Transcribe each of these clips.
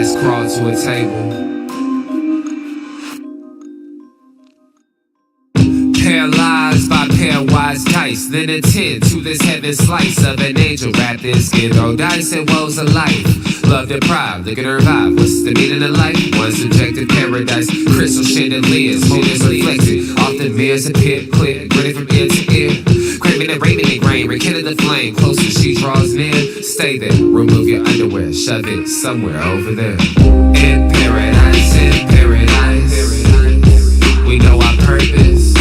eyes crawl to a table. Paralyzed by pairwise dice, then attend to this heaven slice of an angel wrapped in skin. Throw dice and woes of life. Love deprived, look at her vibe. What's the meaning of life? One subjective paradise, crystal chandeliers, motives reflected. Often mirrors a pit, clip, grinning from ear to ear. Craving and raining and grain, rekindle the flame. Closer she draws near, stay there. Remove your underwear, shove it somewhere over there. In paradise, in paradise, we know our purpose.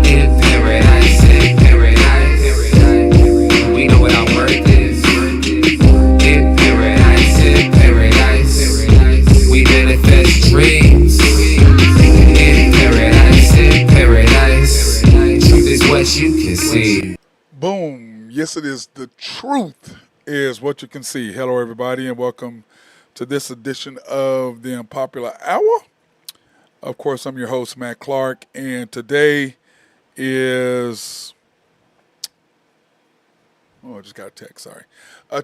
In paradise, in paradise, we know what our worth is. In paradise, we manifest dreams. In paradise, truth is what you can see. Boom. Yes, it is. The truth is what you can see. Hello, everybody, and welcome to this edition of the Unpopular Hour. Of course, I'm your host, Matt Clark, and today is... Oh, I just got a text, sorry.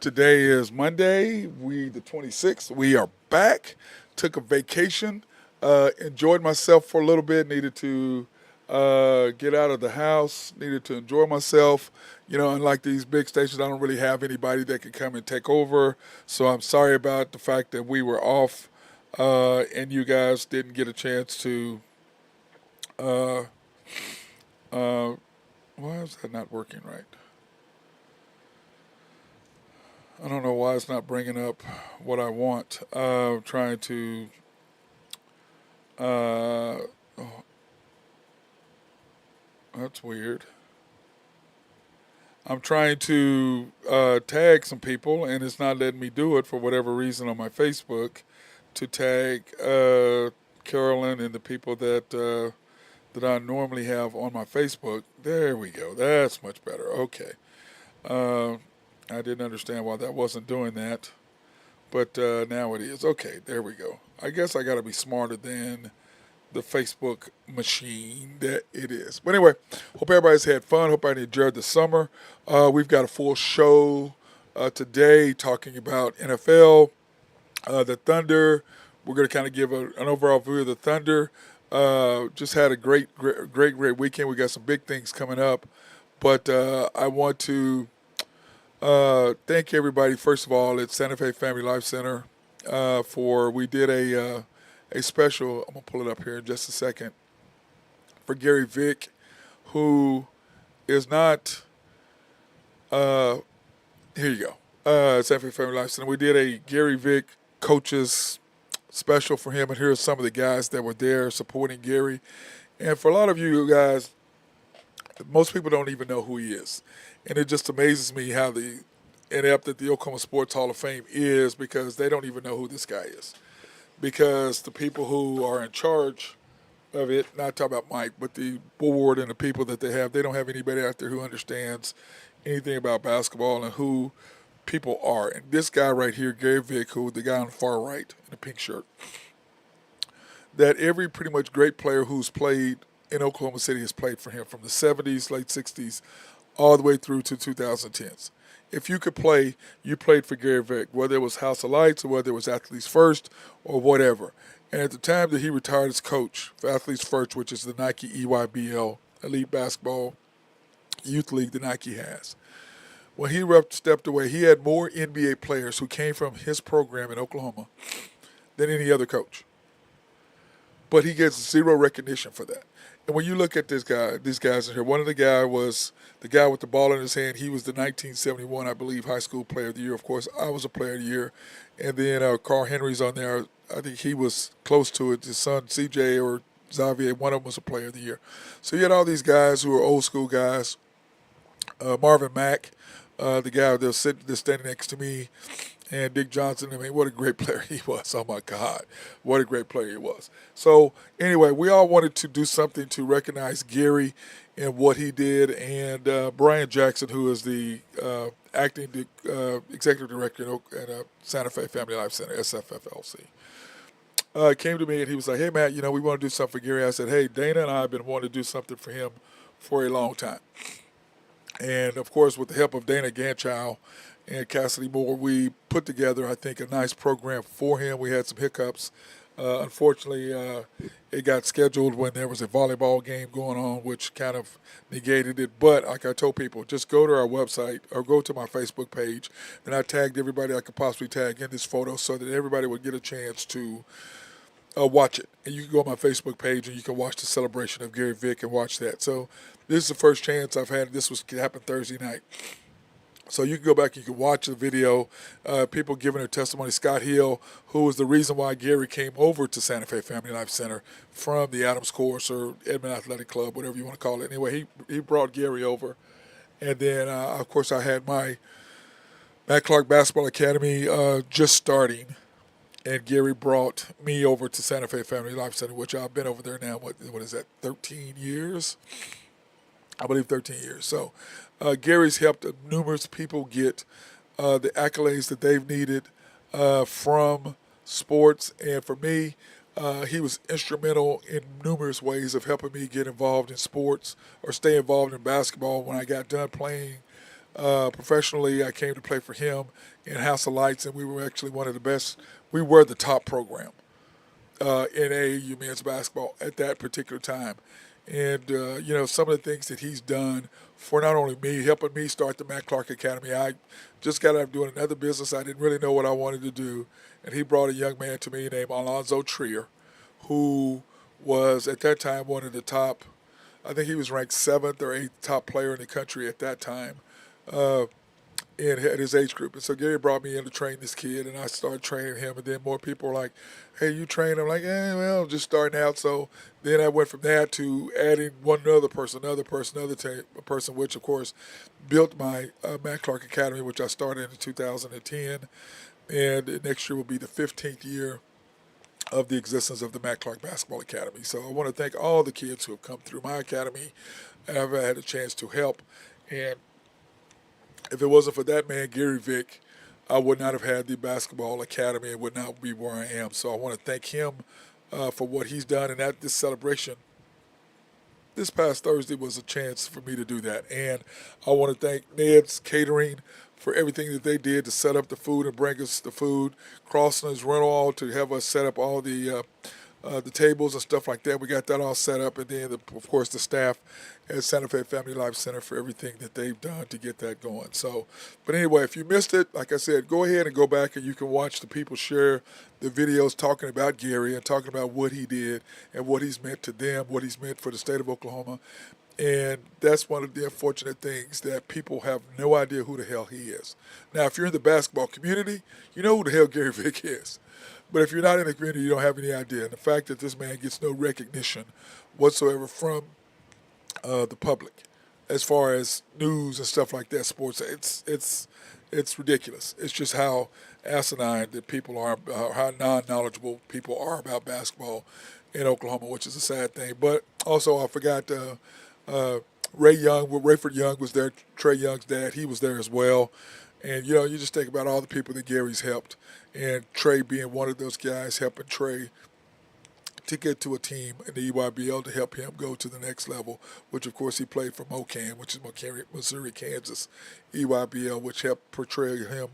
Today is Monday, the 26th. We are back. Took a vacation. Enjoyed myself for a little bit. Needed to get out of the house. Needed to enjoy myself. You know, unlike these big stations, I don't really have anybody that can come and take over. So I'm sorry about the fact that we were off and you guys didn't get a chance to... why is that not working right? I don't know why it's not bringing up what I want. Trying to... oh, that's weird. I'm trying to tag some people, and it's not letting me do it for whatever reason on my Facebook to tag Carolyn and the people that I normally have on my Facebook. There we go. That's much better. Okay. I didn't understand why that wasn't doing that, but now it is. Okay, there we go. I guess I got to be smarter than the Facebook machine that it is. But anyway, hope everybody's had fun. Hope everybody enjoyed the summer. We've got a full show today talking about NFL, the Thunder. We're going to kind of give an overall view of the Thunder. Just had a great weekend. We got some big things coming up. But I want to thank everybody, first of all, at Santa Fe Family Life Center we did a special. I'm going to pull it up here in just a second, for Gary Vick, who is not, here you go, Santa Fe Family Life Center. We did a Gary Vick coaches special for him, and here are some of the guys that were there supporting Gary. And for a lot of you guys, most people don't even know who he is. And it just amazes me how inept that the Oklahoma Sports Hall of Fame is, because they don't even know who this guy is. Because the people who are in charge of it, not talking about Mike, but the board and the people that they don't have anybody out there who understands anything about basketball and who people are. And this guy right here, Gary Vick, who the guy on the far right in the pink shirt, that every pretty much great player who's played in Oklahoma City has played for him, from the 70s, late 60s, all the way through to 2010s. If you could play, you played for Gary Vick, whether it was House of Lights or whether it was Athletes First or whatever. And at the time that he retired as coach for Athletes First, which is the Nike EYBL, Elite Basketball Youth League that Nike has, when he stepped away, he had more NBA players who came from his program in Oklahoma than any other coach. But he gets zero recognition for that. And when you look at these guys in here, one of the guy was the guy with the ball in his hand. He was the 1971, I believe, high school player of the year. Of course, I was a player of the year. And then Carl Henry's on there. I think he was close to it. His son, CJ or Xavier, one of them was a player of the year. So you had all these guys who were old school guys. Marvin Mack, the guy that's standing next to me, and Dick Johnson. I mean, what a great player he was. Oh, my God. What a great player he was. So, anyway, we all wanted to do something to recognize Gary and what he did. And Brian Jackson, who is the acting executive director at Santa Fe Family Life Center, SFFLC, came to me and he was like, hey, Matt, we want to do something for Gary. I said, hey, Dana and I have been wanting to do something for him for a long time. And, of course, with the help of Dana Ganchow and Cassidy Moore, we put together, I think, a nice program for him. We had some hiccups. Unfortunately, it got scheduled when there was a volleyball game going on, which kind of negated it. But like I told people, just go to our website or go to my Facebook page, and I tagged everybody I could possibly tag in this photo so that everybody would get a chance to watch it. And you can go on my Facebook page and you can watch the celebration of Gary Vick and watch that. So this is the first chance I've had. This was happened Thursday night. So you can go back, you can watch the video, people giving their testimony. Scott Hill, who was the reason why Gary came over to Santa Fe Family Life Center from the Adams Course or Edmond Athletic Club, whatever you want to call it. Anyway, he brought Gary over. And then, of course, I had my Matt Clark Basketball Academy just starting. And Gary brought me over to Santa Fe Family Life Center, which I've been over there now, what is that, 13 years? I believe 13 years. So Gary's helped numerous people get the accolades that they've needed from sports. And for me, he was instrumental in numerous ways of helping me get involved in sports or stay involved in basketball. When I got done playing professionally, I came to play for him in House of Lights, and we were actually one of the best. We were the top program in AAU men's basketball at that particular time. And, some of the things that he's done for not only me, helping me start the Matt Clark Academy. I just got out of doing another business. I didn't really know what I wanted to do. And he brought a young man to me named Alonzo Trier, who was at that time one of the top, I think he was ranked 7th or 8th top player in the country at that time. At his age group. And so Gary brought me in to train this kid, and I started training him. And then more people were like, hey, you train him? I'm like, well, just starting out. So then I went from that to adding another person, which, of course, built my Matt Clark Academy, which I started in 2010. And next year will be the 15th year of the existence of the Matt Clark Basketball Academy. So I want to thank all the kids who have come through my academy and I've had a chance to help. And if it wasn't for that man, Gary Vick, I would not have had the basketball academy and would not be where I am. So I want to thank him for what he's done. And at this celebration, this past Thursday was a chance for me to do that. And I want to thank Ned's Catering for everything that they did to set up the food and bring us the food. Crossland's Rental to have us set up all the tables and stuff like that. We got that all set up. And then, of course, the staff at Santa Fe Family Life Center for everything that they've done to get that going. So, but anyway, if you missed it, like I said, go ahead and go back and you can watch the people share the videos talking about Gary and talking about what he did and what he's meant to them, what he's meant for the state of Oklahoma. And that's one of the unfortunate things that people have no idea who the hell he is. Now, if you're in the basketball community, you know who the hell Gary Vick is. But if you're not in the community, you don't have any idea. And the fact that this man gets no recognition whatsoever from the public, as far as news and stuff like that, sports, it's ridiculous. It's just how asinine that people are, how non-knowledgeable people are about basketball in Oklahoma, which is a sad thing. But also, I forgot Rayford Young was there. Trey Young's dad, he was there as well. And, you just think about all the people that Gary's helped. And Trey being one of those guys, helping Trey to get to a team in the EYBL to help him go to the next level, which, of course, he played for MoKan, which is Missouri, Kansas, EYBL, which helped portray him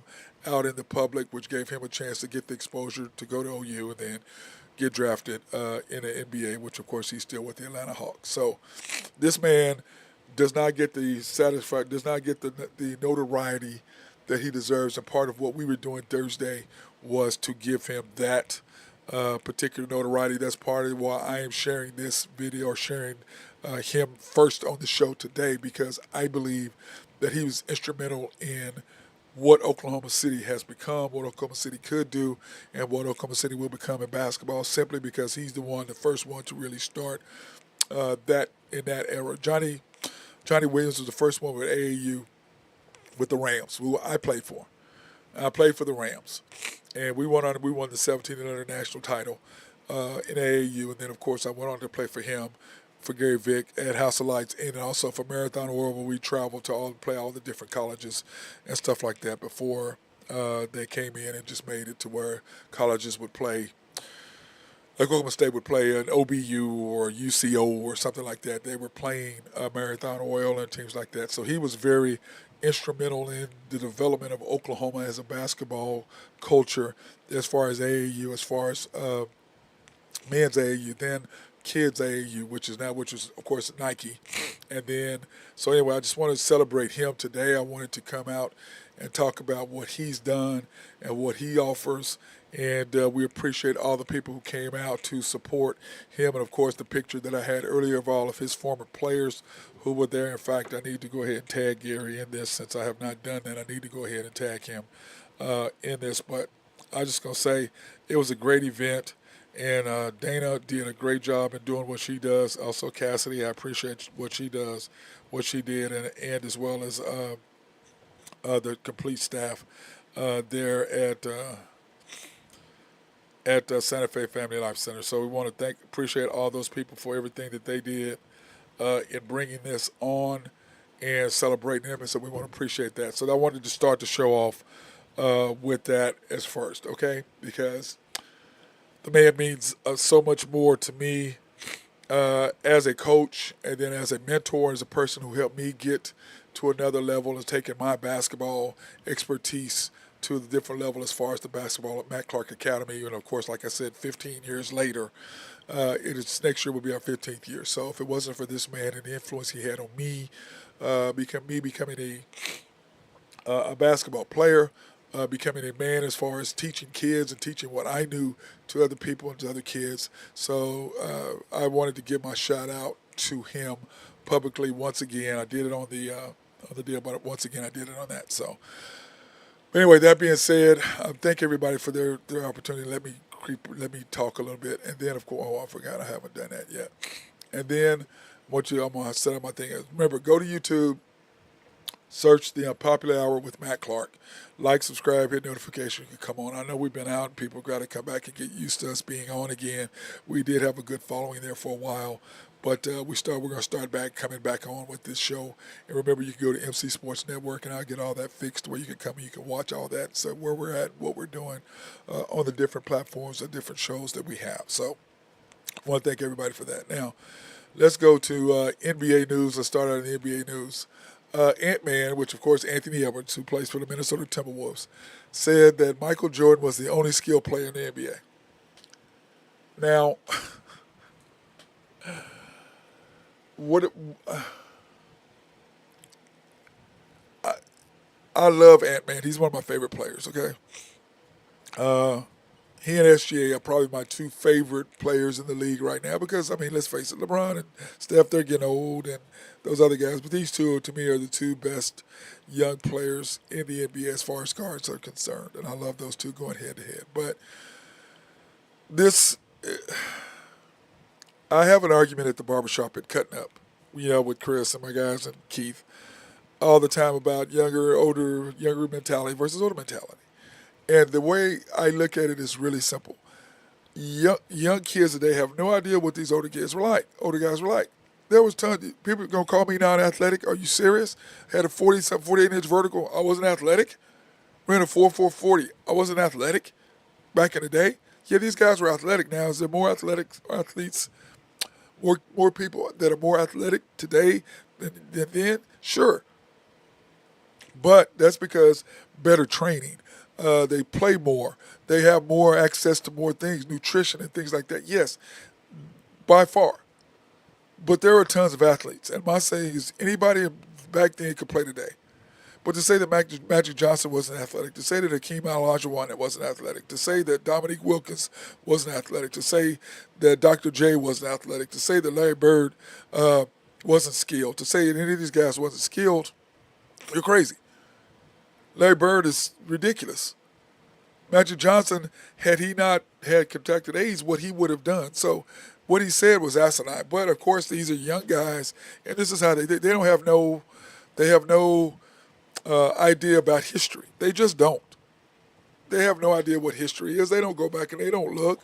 out in the public, which gave him a chance to get the exposure to go to OU and then get drafted in the NBA, which, of course, he's still with the Atlanta Hawks. So this man does not get the notoriety that he deserves, and part of what we were doing Thursday was to give him that particular notoriety. That's part of why I am sharing this video or sharing him first on the show today, because I believe that he was instrumental in what Oklahoma City has become, what Oklahoma City could do, and what Oklahoma City will become in basketball, simply because he's the first one to really start that in that era. Johnny Williams was the first one with AAU with the Rams, who I played for. I played for the Rams, and we won the 1700 national title in AAU, and then of course I went on to play for him, for Gary Vick at House of Lights, and also for Marathon Oil, where we traveled to play all the different colleges and stuff like that before they came in and just made it to where colleges would play. Like Oklahoma State would play an OBU or UCO or something like that. They were playing Marathon Oil and teams like that. So he was very instrumental in the development of Oklahoma as a basketball culture, as far as AAU, as far as men's AAU, then kids AAU, which is of course Nike, and then so anyway, I just wanted to celebrate him today. I wanted to come out and talk about what he's done and what he offers, and we appreciate all the people who came out to support him, and of course the picture that I had earlier of all of his former players who were there. In fact, I need to go ahead and tag Gary in this since I have not done that. I need to go ahead and tag him in this, but I just gonna say it was a great event. And Dana did a great job in doing what she does. Also, Cassidy, I appreciate what she does, what she did, and as well as the complete staff there at Santa Fe Family Life Center. So we want to appreciate all those people for everything that they did in bringing this on and celebrating them. And so we want to appreciate that. So I wanted to start the show off with that as first, okay? Because the man means so much more to me as a coach, and then as a mentor, as a person who helped me get to another level, and taking my basketball expertise to the different level as far as the basketball at Matt Clark Academy. And of course, like I said, 15 years later, next year will be our 15th year. So if it wasn't for this man and the influence he had on me, becoming a basketball player, becoming a man as far as teaching kids and teaching what I knew to other people and to other kids. So I wanted to give my shout out to him publicly once again. I did it on the deal, but once again I did it on that. So anyway, that being said, thank everybody for their opportunity. Let me talk a little bit, and then of course, I forgot I haven't done that yet. And then I'm gonna set up my thing. Remember, go to YouTube. Search the Unpopular Hour with Matt Clark. Like, subscribe, hit notification. You can come on. I know we've been out and people got to come back and get used to us being on again. We did have a good following there for a while, but we're going to start coming back on with this show. And remember, you can go to MC Sports Network and I'll get all that fixed where you can come and you can watch all that, so where we're at, what we're doing on the different platforms, the different shows that we have. So I want to thank everybody for that. Now, let's go to NBA news. Let's start out in the NBA news. Ant-Man, which of course Anthony Edwards, who plays for the Minnesota Timberwolves, said that Michael Jordan was the only skilled player in the NBA. Now, I love Ant-Man. He's one of my favorite players, okay? He and SGA are probably my two favorite players in the league right now because, I mean, let's face it, LeBron and Steph, they're getting old, and those other guys. But these two, to me, are the two best young players in the NBA as far as guards are concerned. And I love those two going head-to-head. But I have an argument at the barbershop at Cutting Up, with Chris and my guys and Keith all the time about younger mentality versus older mentality. And the way I look at it is really simple. Young kids today have no idea what these older guys were like. There was tons of people going to call me non-athletic. Are you serious? Had a 48-inch vertical. I wasn't athletic. Ran a 4.40. I wasn't athletic back in the day. Yeah, these guys were athletic now. Is there more athletes, more people that are more athletic today than then? Sure. But that's because better training. They play more. They have more access to more things, nutrition and things like that. Yes, by far. But there are tons of athletes. And my saying is anybody back then could play today. But to say that Magic Johnson wasn't athletic, to say that Hakeem Olajuwon wasn't athletic, to say that Dominique Wilkins wasn't athletic, to say that Dr. J wasn't athletic, to say that Larry Bird wasn't skilled, to say that any of these guys wasn't skilled, you're crazy. Larry Bird is ridiculous. Magic Johnson, had he not had contracted AIDS, what he would have done. So what he said was asinine. But, of course, these are young guys, and this is how they don't have no idea about history. They just don't. They have no idea what history is. They don't go back and they don't look.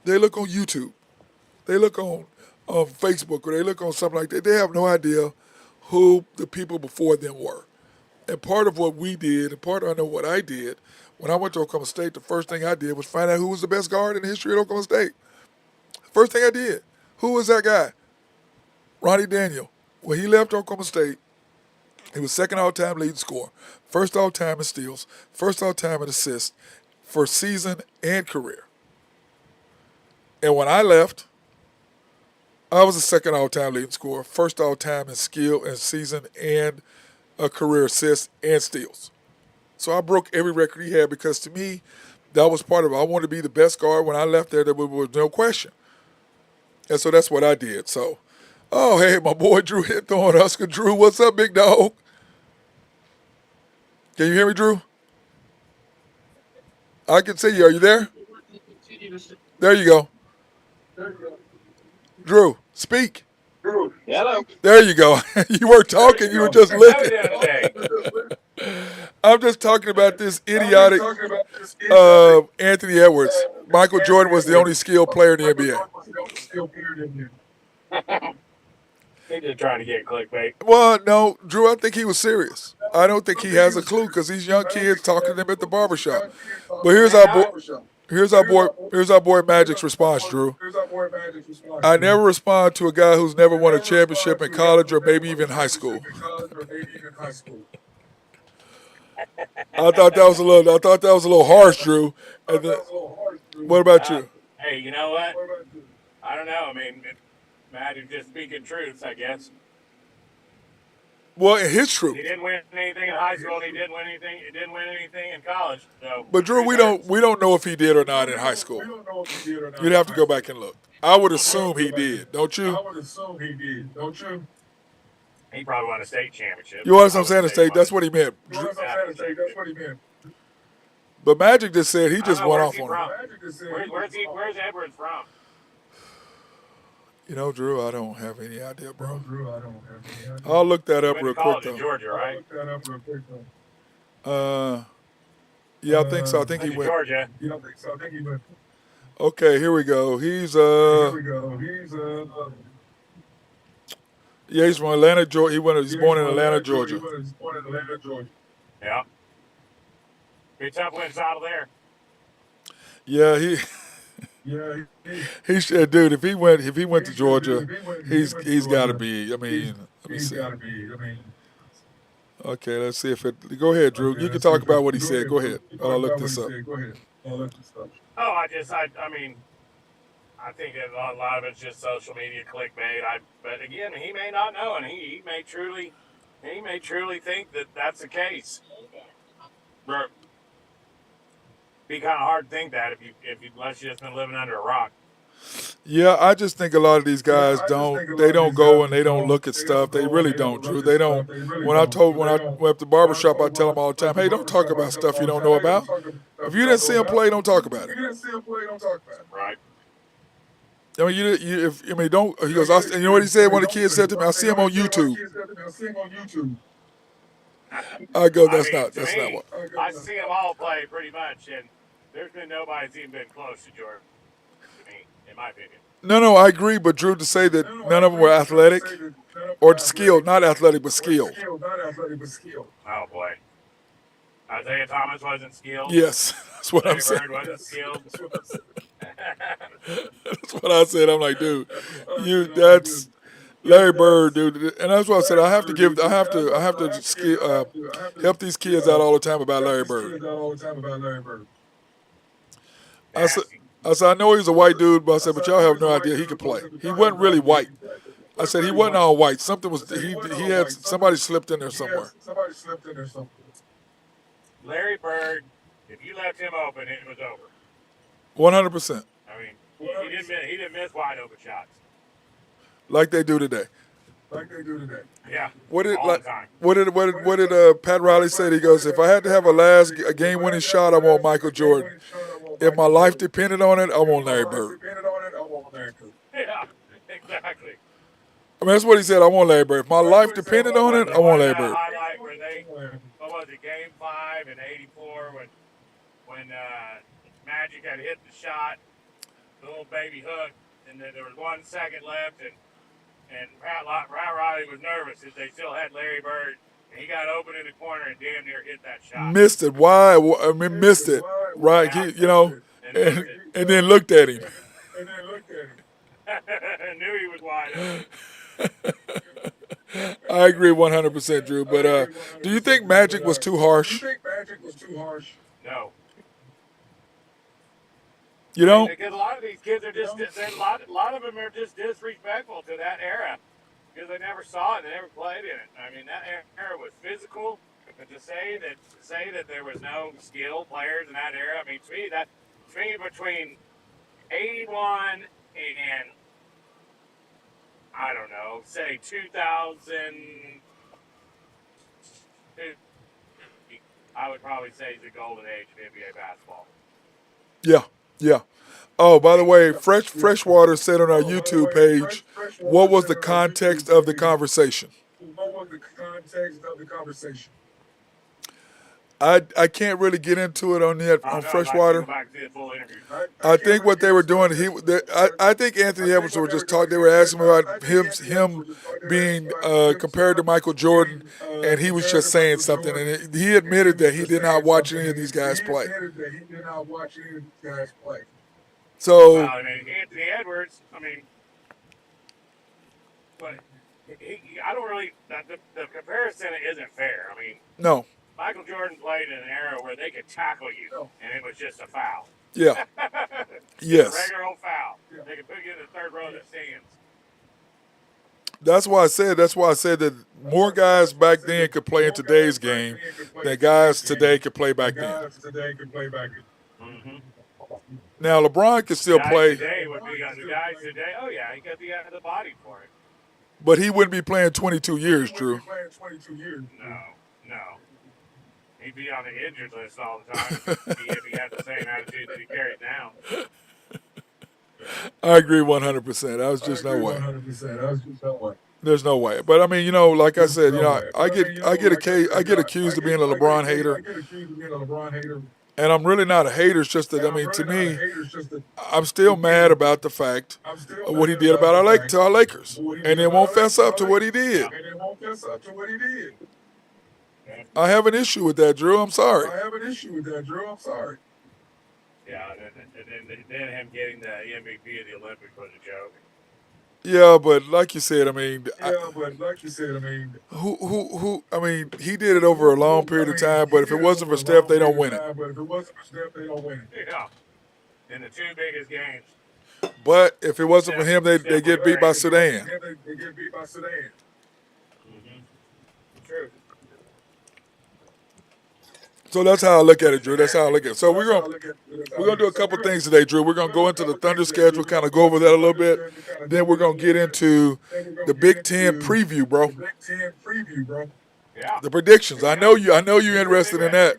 They look on YouTube. They look on Facebook, or they look on something like that. They have no idea who the people before them were. And part of what we did, and I know what I did, when I went to Oklahoma State, the first thing I did was find out who was the best guard in the history of Oklahoma State. First thing I did. Who was that guy? Ronnie Daniel. When he left Oklahoma State, He was second all time leading scorer, first all time in steals, first all time in assists for season and career. And when I left, I was the second all time leading scorer, first all time in skill and season and a career assists and steals. So I broke every record he had because to me, that was part of it. I wanted to be the best guard. When I left there was no question. And so that's what I did. So, oh, hey, my boy Drew hit throwing Husker. Drew, what's up, big dog? Can you hear me, Drew? I can see you. Are you there? There you go. Drew, speak. Hello. There you go. You weren't talking. You were just How we looking. doing today? I'm just talking about this idiotic Anthony Edwards. Michael Jordan was the only skilled player in the NBA. He's just trying to get clickbait. Well, no, Drew, I think he was serious. I don't think he has a clue because these young kids talking to them at the barbershop. But here's our boy Magic's response, Drew. I never respond to a guy who's never won a championship in college or maybe even high school. I thought that was a little harsh, Drew. And then, what about you? Hey, you know what? I don't know. I mean, Magic just speaking truths, I guess. Well, his truth. He didn't win anything in high school. And he didn't win anything. He didn't win anything in college. So, But Drew, we don't know if he did or not in high school. You'd have to go back and look. I would assume he did, don't you? He probably won a state championship. You know what I'm saying? State. That's what he meant. But Magic just said he just went off on him. Where's Edwards from? You know, Drew, I don't have any idea, bro. I'll look that up real quick, though. Georgia, right? Yeah, I think so. I think he went. Georgia. Okay, here we go. He's yeah, he's from Atlanta, Georgia. He's born in Atlanta, Georgia. Yeah. Be tough wins out of there. Yeah, he should, dude. If he went to Georgia, he's got to be. I mean, let me see. Okay, let's see if it. Go ahead, Drew. You can talk about what he said. Go ahead. I'll look this up. Oh, I mean, I think that a lot of it's just social media clickbait. But again, he may not know, and he may truly think that that's the case. But be kind of hard to think that if you unless you just been living under a rock. Yeah, I just think a lot of these guys don't go and they don't look at stuff. They really don't, Drew. They don't. When I went up to the barbershop, I tell them all the time, hey, don't talk about stuff you don't know about. If you didn't see him play, don't talk about it. Right. I mean, don't. He goes, and you know what he said? One of the kids said to me, I see him on YouTube. I go, that's not what. I see them all play pretty much, and there's been nobody that's even been close to Jordan, to me, in my opinion. No, I agree, but Drew, to say that none of them were athletic or skilled, not athletic, but skilled. Oh, boy. Isaiah Thomas wasn't skilled. Yes, that's what I'm saying. Bird wasn't skilled. That's what I said. I'm like, dude, that's Larry Bird, dude, and that's what I said. I have to help these kids out all the time about Larry Bird. I said, I know he's a white dude, but I said, but y'all have no idea he could play. He wasn't really white. I said he wasn't all white. Something was he had somebody slipped in there somewhere. Larry Bird, if you left him open, it was over. 100%. I mean, he didn't miss wide open shots. Like they do today. Yeah. What did all the time. what did Pat Riley say? He goes, if I had to have a game-winning shot, I want Michael Jordan. If my life depended on it, I want Larry Bird. Yeah, exactly. I mean, that's what he said. I want Larry Bird. If my life depended on it, I want Larry Bird. Highlight where what was it, Game 5 in '84 when Magic had hit the shot, the little baby hook, and then there was 1 second left, and Pat Riley was nervous as they still had Larry Bird, and he got open in the corner and damn near hit that shot. Missed it. Why? I mean, missed it. Right? And then looked at him. Knew he was wide open. I agree 100%, Drew. But do you think Magic was too harsh? No. You I mean, don't? because a lot of these kids are just, a lot of them are just disrespectful to that era because they never saw it, they never played in it. I mean, that era was physical, but to say that there was no skill players in that era, I mean, to me between 81 and I don't know, say 2000, I would probably say the golden age of NBA basketball. Yeah, yeah. Oh, by the way, Freshwater said on our YouTube page, what was the context of the conversation? I can't really get into it on that I on don't know. I'd like to go Freshwater. back and see the full interview. I think what they were doing, I think Anthony Edwards were just talking. They were asking about him being compared to Michael Jordan, and he was just saying something. And he admitted that he did not watch any of these guys play. Well, So I mean, Anthony Edwards, I mean, but I don't really, the comparison isn't fair. I mean, no, Michael Jordan played in an era where they could tackle you, and it was just a foul. yeah, Just a yes. regular old foul. They could put you in the third row of the stands. That's why I said. That's why I said that more guys back then could play in today's game than guys today could play back then. Mm-hmm. Now LeBron can still play, The guys today, oh yeah, he got the body for it. but he wouldn't be playing 22 years, Drew. No. He'd be on the injured list all the time if he had the same attitude that he carries now. I agree 100%. I was just no way. There's no way. But I mean, like I said, I get accused of being a LeBron hater, and I'm really not a hater. It's just that I mean, to me, I'm still mad about the fact of what he did about to our Lakers, and then won't fess up to what he did. I have an issue with that, Drew. I'm sorry. Yeah, and then him getting the MVP of the Olympics was a joke. Yeah, but like you said, I mean, who? I mean, he did it over a long period of time. But if it wasn't for Steph, they don't win it. Yeah, in the two biggest games. But if it wasn't for him, they get beat by Sudan. Mm-hmm. True. So that's how I look at it, Drew. That's how I look at it. So we're gonna do a couple things today, Drew. We're gonna go into the Thunder schedule, kind of go over that a little bit. Then we're gonna get into the Big Ten preview, bro. Yeah. The predictions. I know you're interested in that.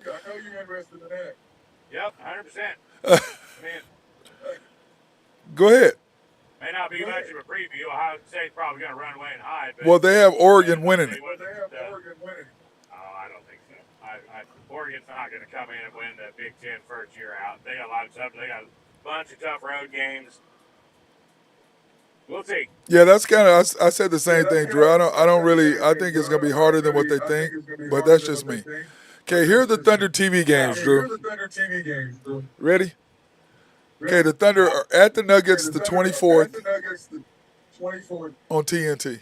Yep, 100%. I mean, Go ahead. may not be much of a preview. Ohio State's probably going to run away and hide. But Well, they have Oregon winning it. Oh, I don't think so. Oregon's not going to come in and win the Big Ten first year out. They got a lot of tough. They got a bunch of tough road games. We'll see. Yeah, that's kind of. I said the same thing, Drew. I don't really. I think it's gonna be harder than what they think, but that's just me. Okay, here are the Thunder TV games, Drew. Ready? Okay, the Thunder are at the Nuggets the 24th on TNT.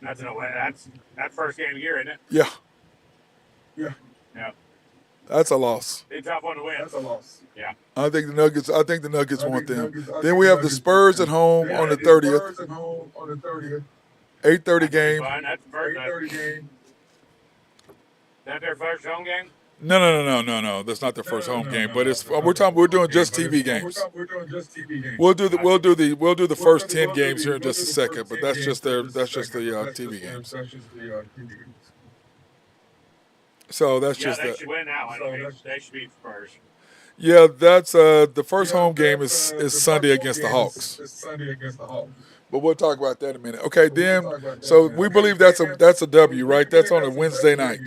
That's first game of the year, isn't it? Yeah, Yeah. that's a loss. It's a tough one to win. Yeah. I think the Nuggets want them. Then we have the Spurs at home on the 30th. 8:30 game. Fun. That's that their first home game? No. That's not their first home game. But we're doing just TV games. We'll do the first 10 games here in just a second. But that's just the TV games. So that's just they that. should win that one. They should beat the Spurs. Yeah, that's the first home game is Sunday against the Hawks. But we'll talk about that in a minute. Okay, then so we believe that's a W, right? That's on a Wednesday night.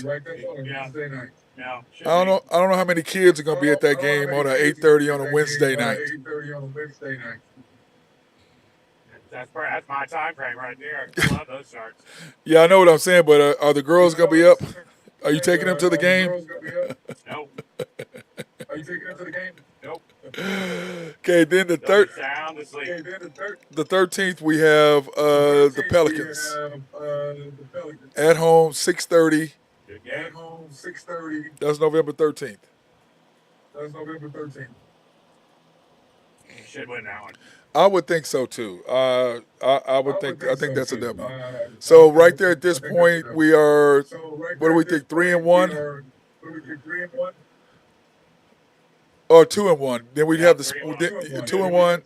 Yeah. I don't know how many kids are gonna be at that game on at 8:30 on a Wednesday night. That's my time frame right there. I love those starts. Yeah, I know what I'm saying, but are the girls gonna be up? Are you taking them to the game? Nope. Nope. Okay, then the third. Sound obviously. The 13th we have the Pelicans at home, 6:30. Good game. That's November 13th. Should win that one. I would think so too. I would think. I think that's a W. So right there at this point, we are. What do we think? 3-1 or 2-1? Then we have the 2-1,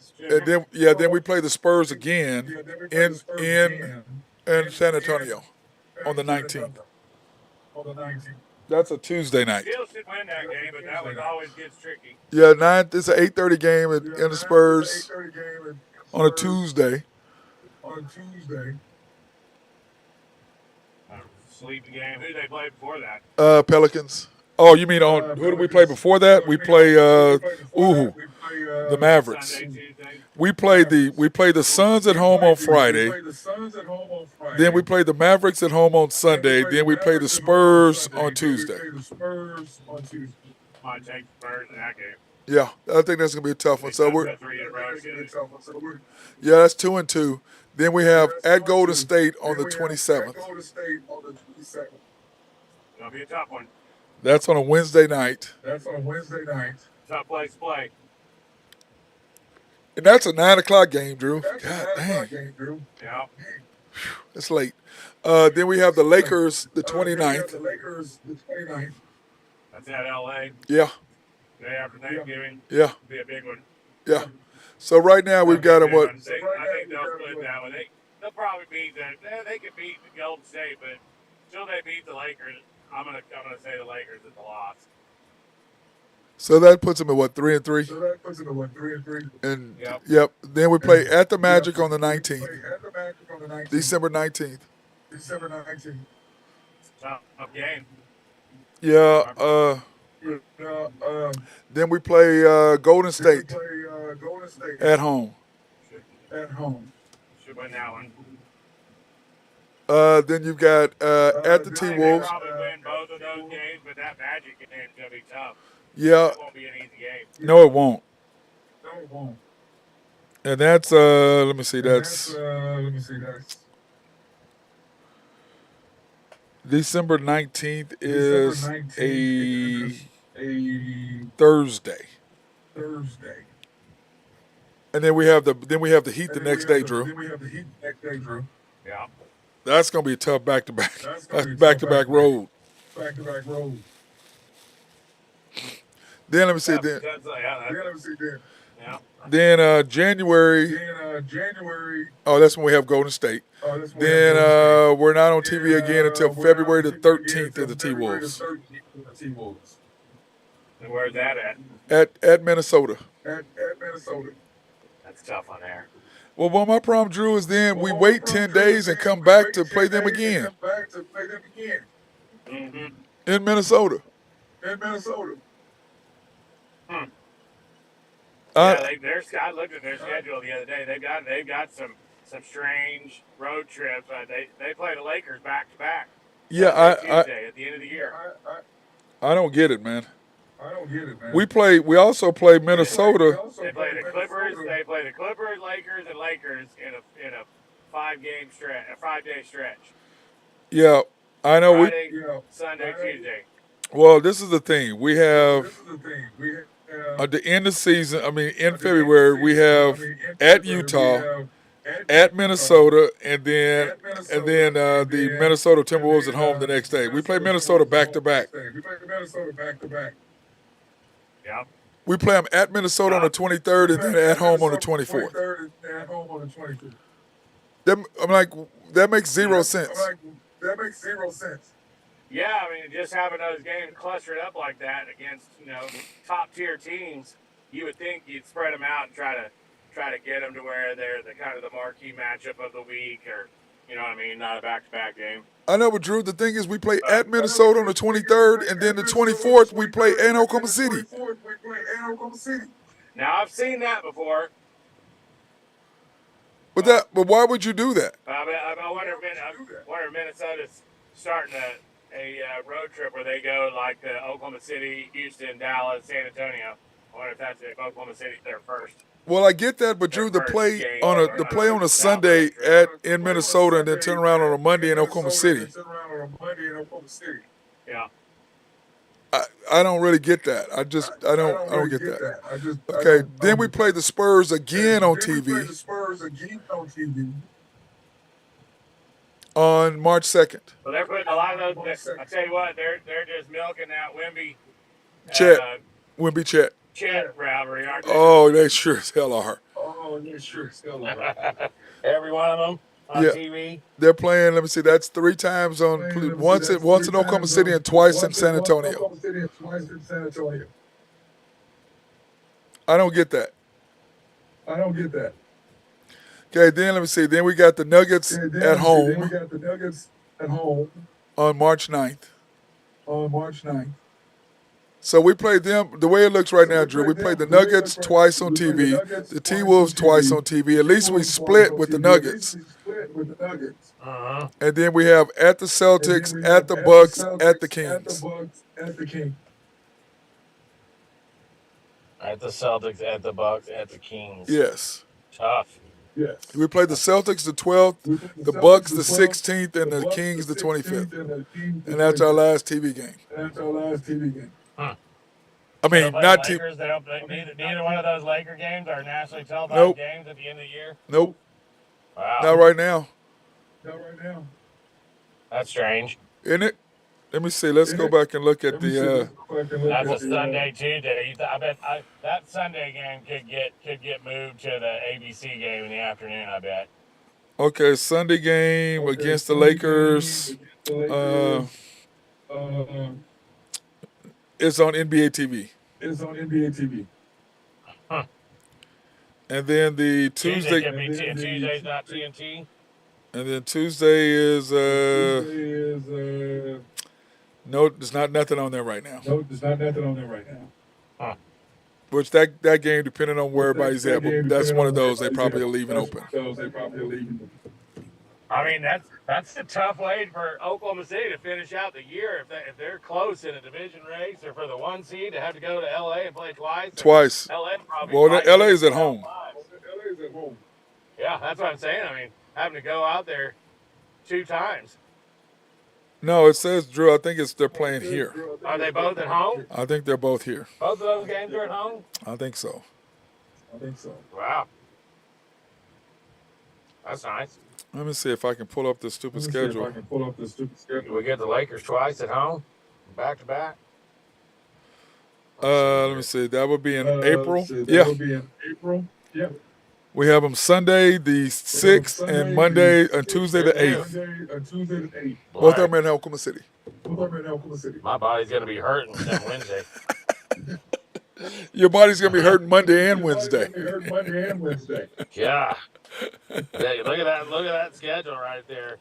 and then we play the Spurs again in San Antonio on the 19th. That's a Tuesday night. Still should win that game, but that one always gets tricky. Yeah, it's an 8:30 game in the Spurs on a Tuesday. Sleepy game. Who did they play before that? Pelicans. Oh, you mean on who do we play before that? We play the Mavericks. Sunday, Tuesday. We play the Suns at home on Friday. Then we play the Mavericks at home on Sunday. Then we play the Spurs on Tuesday. Might take Spurs in that game. Yeah, I think that's gonna be a tough one. So That's 3 in a row. yeah, that's 2-2. Then we have at Golden State on the 27th. It'll be a tough one. That's on a Wednesday night. Tough place to play. And that's a 9 o'clock game, Drew. God dang, Yeah. it's late. Then we have the Lakers the 29th. That's at LA. Yeah, Day after Thanksgiving. yeah, Be a big one. yeah. So right now we've got them what? I think they'll split that one. They'll probably beat they could beat the Golden State, but until they beat the Lakers, I'm gonna say the Lakers is the loss. So that puts them at what, 3-3? And Yep. Then we play at the Magic on the 19th, December 19th. Tough game. Yeah. Then we play Golden State at home. Should win that one. Then you've got at the T They Wolves. probably win both of those games, but that Magic game's gonna be tough. Yeah. It won't be an easy game. No, it won't. And that's let me see. That's December 19th is a Thursday. And then we have the Heat the next day, Drew. Yeah. That's gonna be a tough back to back. That's back to back road. Then let me see. Then January. Oh, that's when we have Golden State. Then we're not on TV again until February the 13th at the T Wolves. And where's that at? At Minnesota. That's tough on there. Well, my problem, Drew, is then we wait 10 days and come back to play them again Mm-hmm. in Minnesota. I looked at their schedule the other day. They've got some strange road trips. They play the Lakers back to back. Yeah, Tuesday at the end of the year. I don't get it, man. We also play Minnesota. They play the Clippers. They play the Clippers, Lakers, and Lakers in a 5-day stretch. Yeah, I know. Friday, Sunday, Tuesday. Well, this is the thing. We have at the end of the season. I mean, in February, we have at Utah, at Minnesota, and then the Minnesota Timberwolves at home the next day. We play Minnesota back to back. Yeah. We play them at Minnesota on the 23rd and then at home on the 24th. I'm like, that makes zero sense. Yeah, I mean, just having those games clustered up like that against top tier teams, you would think you'd spread them out and try to get them to where they're the kind of the marquee matchup of the week, or what I mean, not a back-to-back game. I know, but Drew, the thing is, we play at Minnesota on the 23rd, and then the 24th we play in Oklahoma City. Now I've seen that before. But why would you do that? I wonder if Minnesota's starting a road trip where they go like Oklahoma City, Houston, Dallas, San Antonio. I wonder if Oklahoma City's there first. Well, I get that, but Their Drew, the first play game on on the on play on a South Sunday Lake Trip. in Minnesota and then turn around on a Monday in Oklahoma City. Yeah. I don't really get that. I don't get that. Okay, then we play the Spurs again on TV on March 2nd. So they're putting a lot of those. I tell you what, they're just milking that Chet, Wimby Chet. Chet rivalry, aren't they? Oh, they sure as hell are. Every one of them on TV. They're playing. Let me see. That's 3 times on once in Oklahoma City and twice in San Antonio. I don't get that. Okay, then let me see. Then we got the Nuggets at home on March 9th. So we played them. The way it looks right now, Drew, we played the Nuggets twice on TV, the T-Wolves twice on TV. At least we split with the Nuggets. Uh-huh. And then we have at the Celtics, at the Bucks, at the Kings. At the Celtics, at the Bucks, at the Kings. Yes. Tough. We played the Celtics the 12th, the Bucks the 16th, and the Kings the 25th. And that's our last TV game. Huh. I mean, not TV. Lakers, neither one of those Laker games are nationally televised games at the end of the year? Nope. Wow. Not right now. That's strange. Isn't it? Let me see. Let's go back and look at the. That's a Sunday, Tuesday. I bet that Sunday game could get moved to the ABC game in the afternoon. I bet. Okay, Sunday game against the Lakers. It's on NBA TV. Huh. And then the Tuesday. Tuesday's not TNT. And then Tuesday is no, there's not nothing on there right now. Huh. Which that game, depending on where everybody's at, but that's one of those they probably are leaving open. I mean, that's a tough way for Oklahoma City to finish out the year if they're close in a division race, or for the 1 seed to have to go to LA and play twice. Twice. LA probably. Well, LA is at home. Yeah, that's what I'm saying. I mean, having to go out there 2 times. No, it says, Drew, I think they're playing here. Are they both at home? I think they're both here. Both of those games are at home? I think so. Wow. That's nice. Let me see if I can pull up this stupid schedule. We get the Lakers twice at home, back to back. Let me see. That would be in April. Yeah. We have them Sunday the 6th and Monday and Tuesday the 8th. Both of them in Oklahoma City. My body's going to be hurting that Wednesday. Your body's going to be hurting Monday and Wednesday. Yeah. Hey, look at that schedule right there.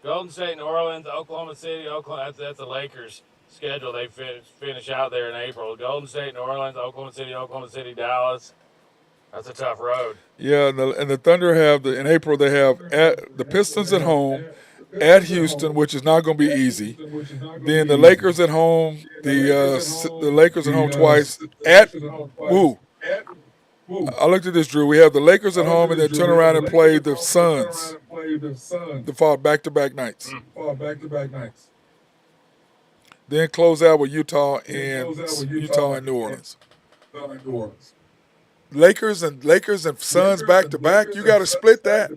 Golden State, New Orleans, Oklahoma City, Oklahoma. That's the Lakers schedule. They finish out there in April. Golden State, New Orleans, Oklahoma City, Dallas. That's a tough road. Yeah, and the Thunder have in April they have at the Pistons at home, at Houston, which is not going to be easy. Then the Lakers at home, the Lakers at home twice at Woo. I looked at this, Drew. We have the Lakers at home, and then turn around and play the Suns. The fall back-to-back nights. Then close out with Utah and New Orleans. Lakers and Suns back-to-back. You got to split that.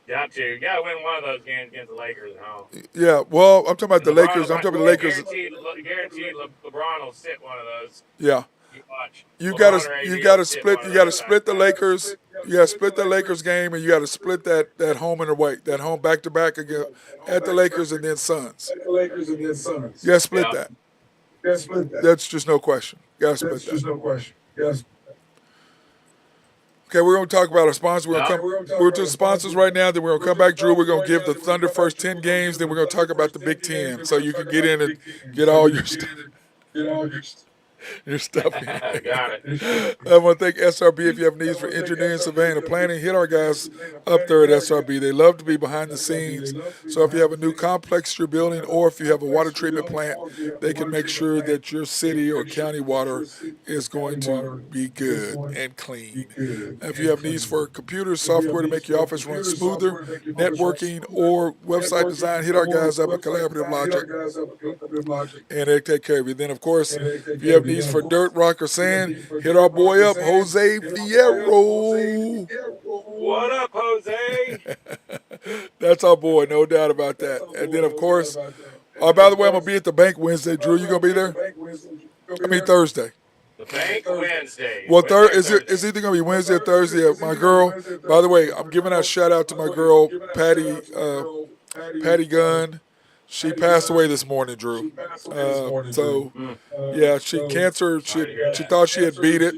Got to. You got to win one of those games against the Lakers at home. Yeah, well, I'm talking about the Lakers. I'm talking about the Lakers. Guaranteed LeBron will sit one of those. Yeah. You got to split the Lakers. You got to split the Lakers game, and you got to split that home and away, that home back to back again at the Lakers and then Suns. You got to split that. That's just no question. You got to split that. Okay, we're going to talk about our sponsors. We're to the sponsors right now. Then we're going to come back, Drew. We're going to give the Thunder first 10 games. Then we're going to talk about the Big Ten, so you can get in and get all your stuff. Your stuffing. Got it. I want to thank SRB. If you have needs for engineering, surveying, or planning, hit our guys up there at SRB. They love to be behind the scenes. So if you have a new complex you're building, or if you have a water treatment plant, they can make sure that your city or county water is going to be good and clean. If you have needs for computers, software to make your office run smoother, networking, or website design, hit our guys up at Collaborative Logic, and they take care of you. Then, of course, if you have needs for dirt, rock, or sand, hit our boy up, Jose Fierro. What up, Jose? That's our boy, no doubt about that. And then, of course, by the way, I'm going to be at the bank Wednesday. Drew, you going to be there? I mean, Thursday. The bank Wednesday. Well, Wednesday or it's Thursday? either going to be Wednesday or Thursday. My girl, by the way, I'm giving a shout out to my girl, Patty Gunn. She passed away this morning, Drew. Yeah, she cancer. She thought she had beat it,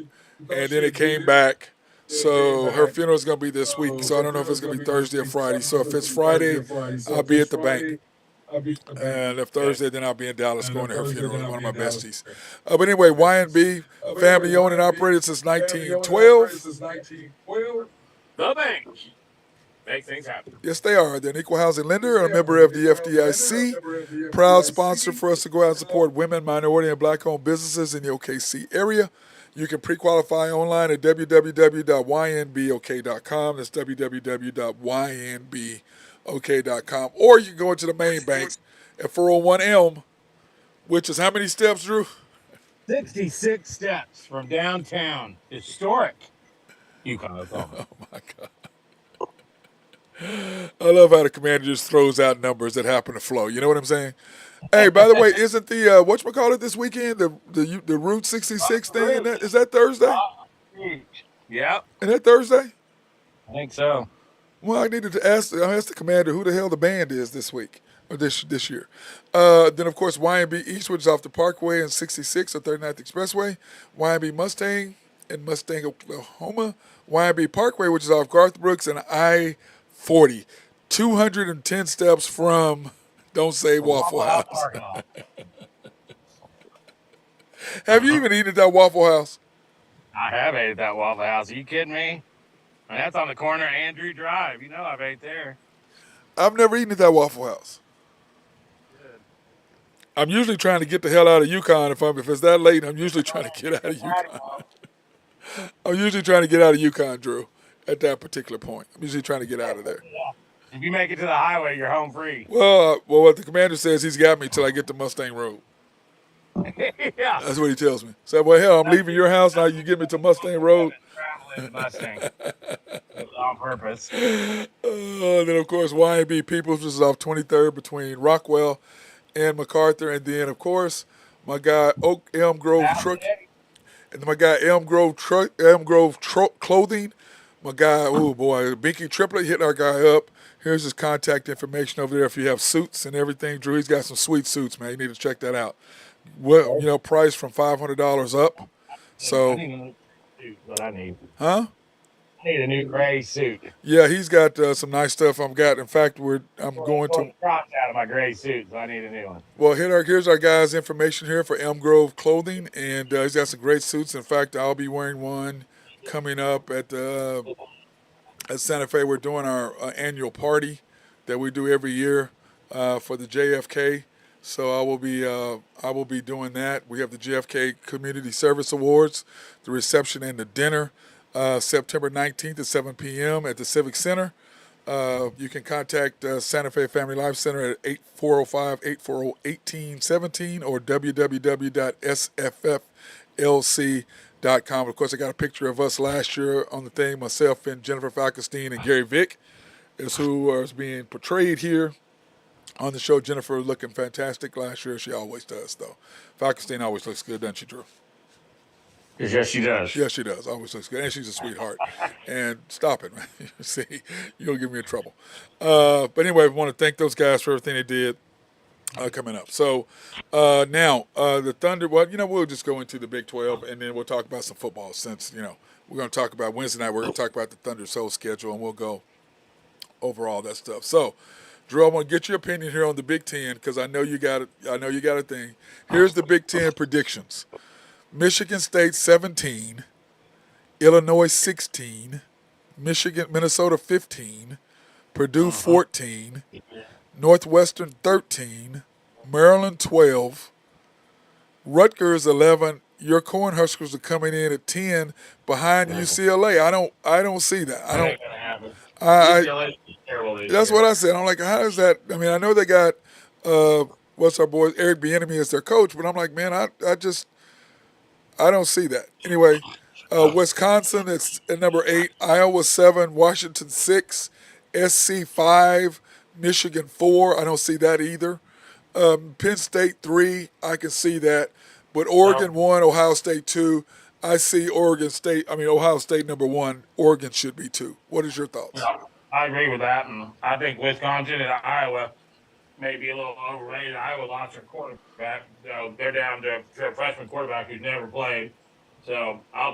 and then it came back. So her funeral is going to be this week. So I don't know if it's going to be Thursday or Friday. So if it's Friday, I'll be at the bank. And if Thursday, then I'll be in Dallas going to her funeral. One of my besties. But anyway, Y&B, family owned and operated since 1912. The bank. Make things happen. Yes, they are. They're an equal housing lender, a member of the FDIC, proud sponsor for us to go out and support women, minority, and black-owned businesses in the OKC area. You can pre-qualify online at www.ynbok.com. That's www.ynbok.com. Or you can go into the main bank at 401 Elm, which is how many steps, Drew? 66 steps from downtown. Historic. Yukon, Oklahoma. Oh, my God. I love how the commander just throws out numbers that happen to flow. You know what I'm saying? Hey, by the way, isn't the whatchamacallit this weekend, the Route 66 thing? Is that Thursday? Yep. Is that Thursday? I think so. Well, I needed to ask the commander who the hell the band is this week or this year. Then, of course, Y&B East, which is off the Parkway and 66 or 39th Expressway. Y&B Mustang in Mustang, Oklahoma. Y&B Parkway, which is off Garth Brooks and I-40. 210 steps from, don't say Waffle House. Have you even eaten at that Waffle House? I have ate at that Waffle House. Are you kidding me? And that's on the corner of Andrew Drive. You know I've ate there. I've never eaten at that Waffle House. Good. I'm usually trying to get the hell out of Yukon. If it's that late, I'm usually trying to get out of Yukon. I'm usually trying to get out of Yukon, Drew, at that particular point. I'm usually trying to get out of there. If you make it to the highway, you're home free. Well, what the commander says, he's got me till I get to Mustang Road. Yeah. That's what he tells me. So, well, hell, I'm leaving your house now. You get me to Mustang Road. Traveling Mustang. On purpose. Then, of course, Y&B Peoples, which is off 23rd between Rockwell and MacArthur. And then, of course, my guy Elm Grove Truck. And my guy Elm Grove Clothing. My guy, oh boy, Binky Triplet, hit our guy up. Here's his contact information over there if you have suits and everything. Drew, he's got some sweet suits, man. You need to check that out. Well, price from $500 up. So, I need a new suit, what I need. Huh? I need a new gray suit. Yeah, he's got some nice stuff. In fact, I'm going to. Cropped out of my gray suit, so I need a new one. Well, here's our guy's information here for Elm Grove Clothing, and he's got some great suits. In fact, I'll be wearing one coming up at Santa Fe. We're doing our annual party that we do every year for the JFK. So I will be doing that. We have the JFK Community Service Awards, the reception and the dinner, September 19th at 7 p.m. at the Civic Center. You can contact Santa Fe Family Life Center at 405-840-1817 or www.sfflc.com. Of course, I got a picture of us last year on the thing. Myself and Jennifer Falkenstein and Gary Vick is who is being portrayed here on the show. Jennifer looking fantastic last year. She always does, though. Falkenstein always looks good, doesn't she, Drew? Yes, she does. Yes, she does. Always looks good. And she's a sweetheart. And stop it, man. See, you'll give me in trouble. But anyway, I want to thank those guys for everything they did coming up. So now, the Thunder, we'll just go into the Big 12, and then we'll talk about some football since, we're going to talk about Wednesday night. We're going to talk about the Thunder Soul schedule, and we'll go over all that stuff. So, Drew, I want to get your opinion here on the Big Ten because I know you got it. I know you got a thing. Here's the Big Ten predictions. Michigan State 17, Illinois 16, Minnesota 15, Purdue Uh-huh. 14, Northwestern 13, Maryland 12, Rutgers 11. Your Cornhuskers are coming in at 10 behind UCLA. I don't see that. I That don't. ain't gonna happen. I UCLA is terrible this That's year. what I said. I'm like, how is that? I mean, I know they got what's our boy Eric Bieniemy as their coach, but I'm like, man, I don't see that. Anyway, Wisconsin is at number 8, Iowa 7, Washington 6, SC 5, Michigan 4. I don't see that either. Penn State 3, I can see that, but No, Oregon 1, Ohio State 2. I see Ohio State number 1. Oregon should be 2. What is your thoughts? no, I agree with that, and I think Wisconsin and Iowa may be a little overrated. Iowa lost their quarterback, so they're down to a freshman quarterback who's never played. So I'll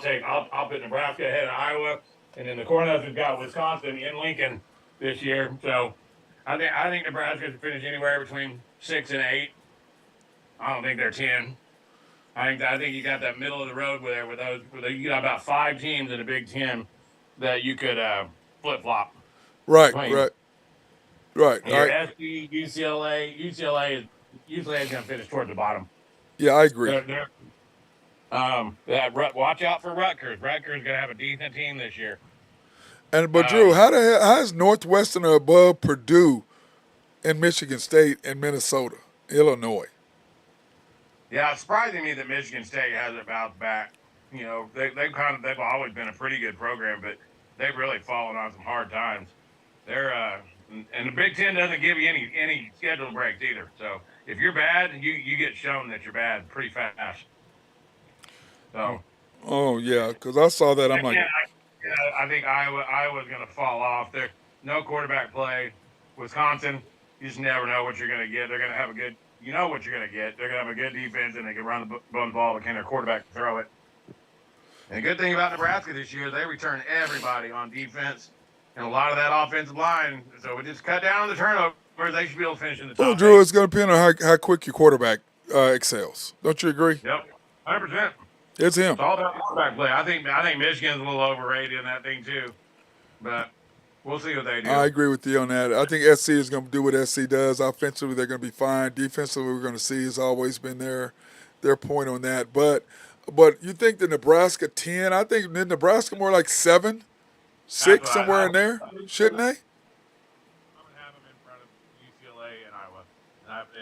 put Nebraska ahead of Iowa, and then the Cornhuskers got Wisconsin in Lincoln this year. So I think Nebraska can finish anywhere between 6 and 8. I don't think they're 10. I think you got that middle of the road where you got about 5 teams in the Big Ten that you could flip flop Right, between. right, right. Your SC, UCLA is going to finish towards the bottom. Yeah, I agree. They're, watch out for Rutgers. Rutgers is going to have a decent team this year. But Drew, Um, how is Northwestern above Purdue and Michigan State and Minnesota, Illinois? yeah, it's surprising me that Michigan State hasn't bounced back. You know, they've always been a pretty good program, but they've really fallen on some hard times. They're and the Big Ten doesn't give you any schedule breaks either. So if you're bad, you get shown that you're bad pretty fast. So Oh yeah, because I saw that. I'm like, again, I think Iowa's going to fall off. There no quarterback play. Wisconsin, you just never know what you're going to get. They're going to have a good, you know what you're going to get. They're going to have a good defense and they can run the ball, but can their quarterback throw it? And the good thing about Nebraska this year, they return everybody on defense and a lot of that offensive line. So we just cut down on the turnovers. They should be able to finish in the well, top Drew, eight. it's going to depend on how quick your quarterback excels. Don't you agree? Yep, 100%. It's him. It's all about quarterback play. I think Michigan's a little overrated in that thing too, but we'll see what they I do. agree with you on that. I think SC is going to do what SC does. Offensively, they're going to be fine. Defensively, we're going to see has always been their point on that. But you think the Nebraska 10? I think Nebraska more like 7, That's 6, what somewhere in there, I would shouldn't they? I'm gonna have them in front of UCLA and Iowa,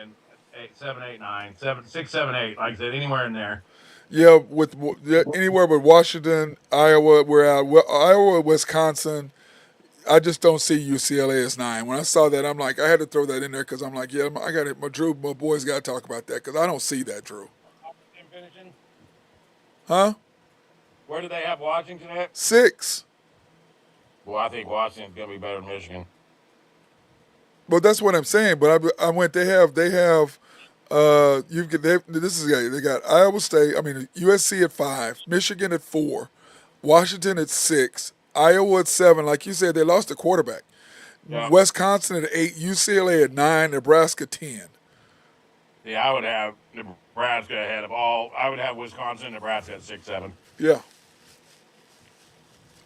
and 8, 7, 8, 9, 7, 6, 7, 8. Like I said, anywhere in there. Yeah, anywhere but Washington, Iowa, we're out. Well, Iowa, Wisconsin. I just don't see UCLA as 9. When I saw that, I'm like, I had to throw that in there because I'm like, yeah, I got it. Drew, my boys got to talk about that because I don't see that, Drew. Washington finishing? Huh? Where do they have Washington at? 6. Well, I think Washington's gonna be better than Michigan. Well, that's what I'm saying. But I went. They have. This is they got Iowa State. I mean USC at 5, Michigan at 4, Washington at 6, Iowa at 7. Like you said, they lost a quarterback. Yeah, Wisconsin at 8, UCLA at 9, Nebraska 10. yeah. I would have Nebraska ahead of all. I would have Wisconsin, Nebraska at 6, 7. Yeah.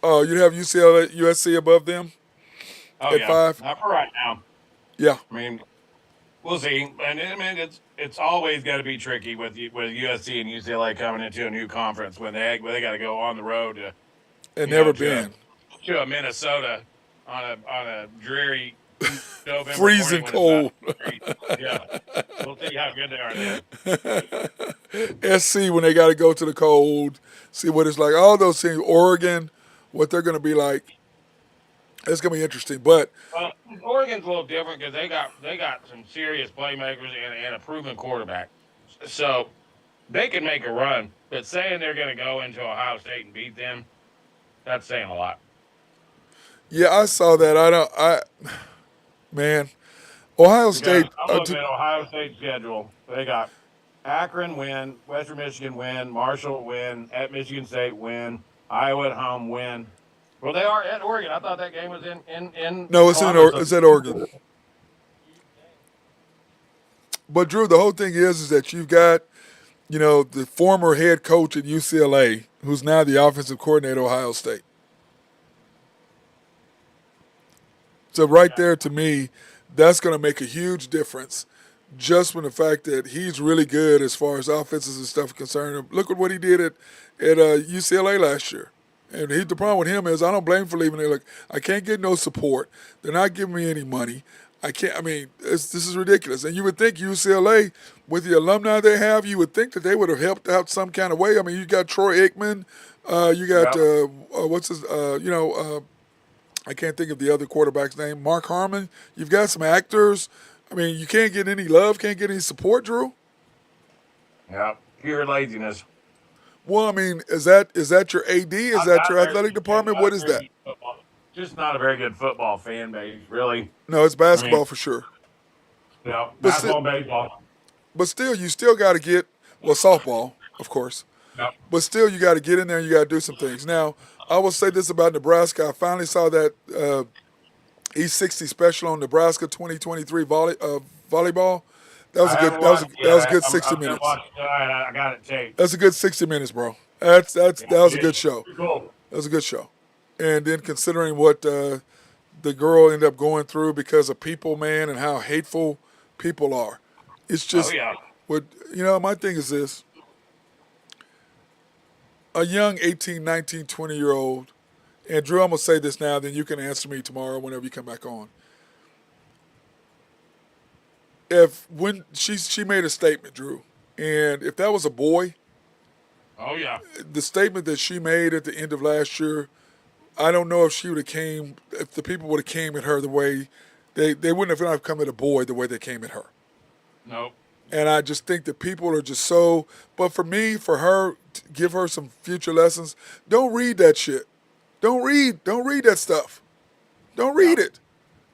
Oh, you'd have UCLA, USC above them Oh at yeah, 5. not for right now. Yeah. I mean, we'll see. And I mean, it's always got to be tricky with USC and UCLA coming into a new conference when they got to go on the road to And you know never to been. to a Minnesota on a dreary November Freezing morning when it's about cold. 3 degrees. Yeah, we'll see how good they are then. SC when they got to go to the cold, see what it's like. All those things, Oregon, what they're going to be like. It's going to be interesting. But Well, Oregon's a little different because they got some serious playmakers and a proven quarterback, so they can make a run. But saying they're going to go into Ohio State and beat them, that's saying a lot. yeah, I saw that. Man, Ohio Because State. I'm looking at Ohio State's schedule. They got Akron win, Western Michigan win, Marshall win, at Michigan State win, Iowa at home win. Well, they are at Oregon. I thought that game was in No, Columbus. It's at Oregon. But Drew, the whole thing is that you've got the former head coach at UCLA, who's now the offensive coordinator at Ohio State. So right there, to me, that's going to make a huge difference. Just from the fact that he's really good as far as offenses and stuff are concerned. Look at what he did at UCLA last year. And the problem with him is I don't blame him for leaving there. Look, I can't get no support. They're not giving me any money. I can't. I mean, this is ridiculous. And you would think UCLA, with the alumni they have, you would think that they would have helped out some kind of way. I mean, you got Troy Aikman. You got Yep. what's his? I can't think of the other quarterback's name. Mark Harmon. You've got some actors. I mean, you can't get any love, can't get any support, Drew. Yep. Pure laziness. Well, I mean, is that your AD? Is that your athletic department? What is that? Football. Just not a very good football fan base, really. No, it's I mean, basketball for sure. But still, basketball, baseball. you still got to get softball, of course. Yep. But still, you got to get in there and you got to do some things. Now, I will say this about Nebraska. I finally saw that E60 special on Nebraska 2023 volleyball. That was a I good. haven't That was watched it that was a yet. good I'm 60 gonna minutes. watch it tonight. I got it taped. That's a good 60 minutes, bro. That was a Yeah, good show. pretty cool. That was a good show. And then considering what the girl ended up going through because of people, man, and how hateful people are, it's Oh just yeah. what my thing is this: a young 18, 19, 20-year-old. And Drew, I'm gonna say this now, then you can answer me tomorrow whenever you come back on. If when she made a statement, Drew, and if that was a boy, Oh yeah. the statement that she made at the end of last year, I don't know if she would have came, if the people would have came at her the way they wouldn't have come at a boy the way they came at her. Nope. And I just think that people are just so. But for me, for her, to give her some future lessons. Don't read that shit. Don't read that stuff. Don't read it.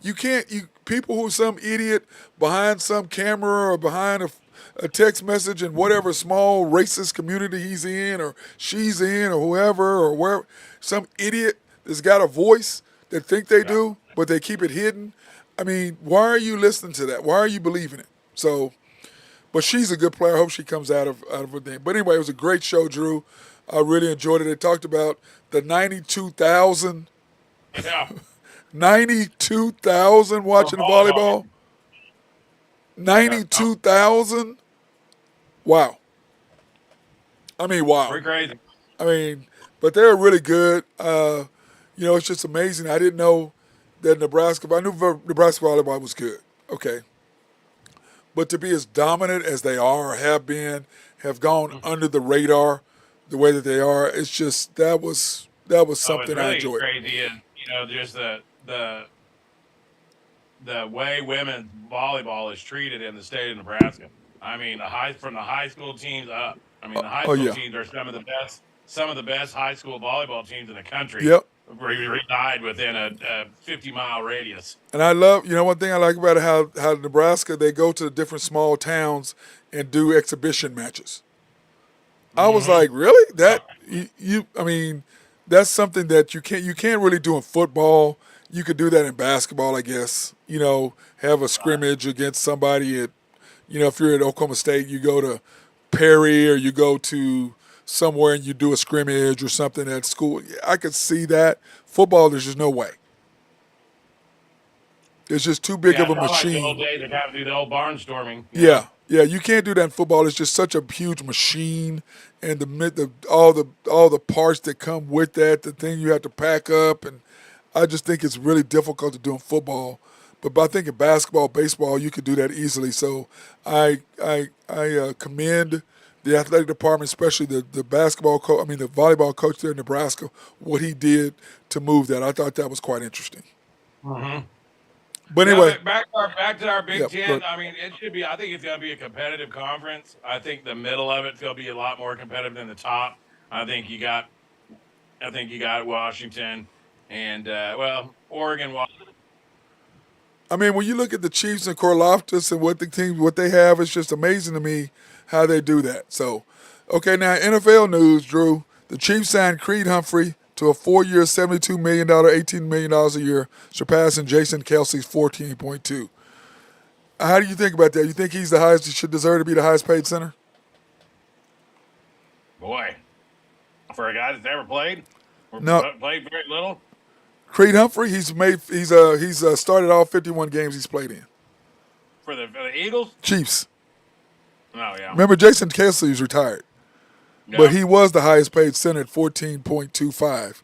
You can't. You people who some idiot behind some camera or behind a text message in whatever small racist community he's in or she's in or whoever or where some idiot that's got a voice that think they Yeah. do but they keep it hidden. I mean, why are you listening to that? Why are you believing it? So, but she's a good player. I hope she comes out of her thing. But anyway, it was a great show, Drew. I really enjoyed it. They talked about the 92,000 Yeah. 92,000 For watching volleyball. volleyball. Yeah. 92,000. Wow. I mean, wow. Pretty crazy. I mean, but they're really good. It's just amazing. I didn't know that Nebraska. I knew Nebraska volleyball was good. Okay, but to be as dominant as they are, or have been, have gone under the radar, the way that they are, it's just that was Oh, it's something I really enjoyed. crazy, and just the way women's volleyball is treated in the state of Nebraska. I mean, from the high school teams up. I mean, the high Oh school yeah, teams are some of the best high school volleyball teams in the country. yep. Reside within a 50-mile radius. And I love, one thing I like about it, how Nebraska, they go to the different small towns and do exhibition matches. I was Mm-hmm. like, really? That Yep. I mean, that's something that you can't really do in football. You could do that in basketball, I guess. Have a scrimmage against somebody at, if you're at Oklahoma State, you go to Perry or you go to somewhere and you do a scrimmage or something at school. I could see that. Football, there's just no way. It's just too big Yeah, of a it's not like the old machine. days of having to do the old barnstorming. Yeah, you can't do that in football. It's just such a huge machine, and all the parts that come with that, the thing you have to pack up, and I just think it's really difficult to do in football. But I think in basketball, baseball, you could do that easily. So I commend the athletic department, especially the basketball coach. I mean, the volleyball coach there in Nebraska, what he did to move that. I thought that was quite interesting. Mm-hmm. But Yeah, anyway, but back to our Big yeah, Ten. I mean, it should be. I think it's going to be a competitive conference. I think the middle of it's going to be a lot more competitive than the top. I think you got. I think you got Washington, and Oregon. I mean, when you look at the Chiefs and Karlaftis and what they have, it's just amazing to me how they do that. So, okay, now NFL news, Drew. The Chiefs signed Creed Humphrey to a 4-year, $72 million, $18 million a year, surpassing Jason Kelsey's 14.2. How do you think about that? You think he's the highest? He should deserve to be the highest paid center? Boy, for a guy that's never played, or No, played very little. Creed Humphrey. He's started all 51 games he's played in. For the Eagles? Chiefs. Oh yeah. Remember, Jason Kelsey is retired, but Yeah. he was the highest paid center at 14.25,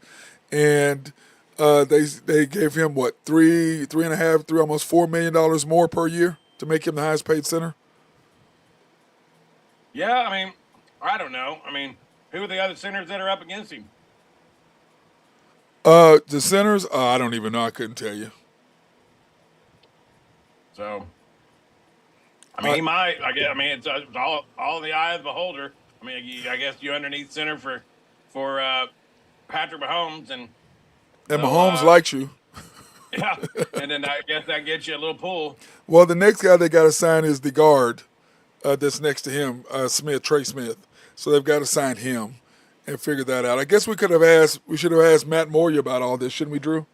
and they gave him what three and a half, three almost $4 million more per year to make him the highest paid center. Yeah, I mean, I don't know. I mean, who are the other centers that are up against him? The centers, I don't even know. I couldn't tell you. So, I mean, Uh, he might. I guess. I mean, it's all in the eye of the beholder. I mean, I guess you underneath center for Patrick Mahomes, and and they'll Mahomes likes you. yeah, and then I guess that gets you a little pull. Well, the next guy they got to sign is the guard that's next to him, Trey Smith. So they've got to sign him and figure that out. I guess we should have asked Matt Moyer about all this, shouldn't we, Drew?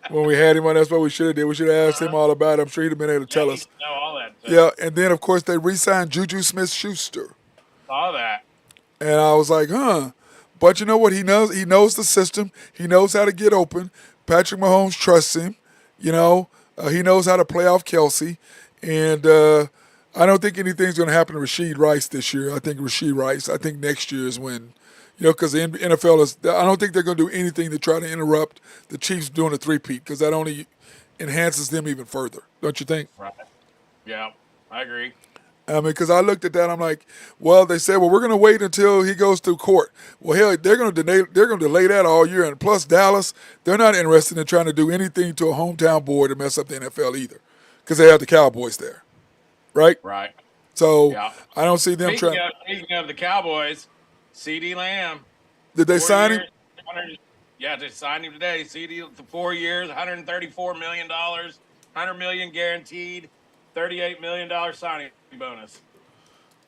When we had him on, that's what we should have did. We should have asked him all about it. I'm sure he'd have been able to Yeah, tell he us. know all that. So. Yeah, and then of course they re-signed Juju Smith-Schuster, Saw that. and I was like, huh. But you know what? He knows. He knows the system. He knows how to get open. Patrick Mahomes trusts him. You know, he knows how to play off Kelsey, and I don't think anything's going to happen to Rashid Rice this year. I think Rashid Rice. I think next year is when, because the NFL is. I don't think they're going to do anything to try to interrupt the Chiefs doing a three-peat because that only enhances them even further. Don't you think? Right. Yeah, I agree. I mean, because I looked at that, I'm like, well, they said, well, we're going to wait until he goes through court. Well, hell, they're going to delay that all year, and plus Dallas, they're not interested in trying to do anything to a hometown board to mess up the NFL either, because they have the Cowboys there, right? Right. So Yeah. I don't see them trying. Speaking of the Cowboys, C.D. Lamb. Did they 4 sign him? years, Yeah, they signed him today. CD for 4 years, $134 million, $100 million guaranteed, $38 million signing bonus.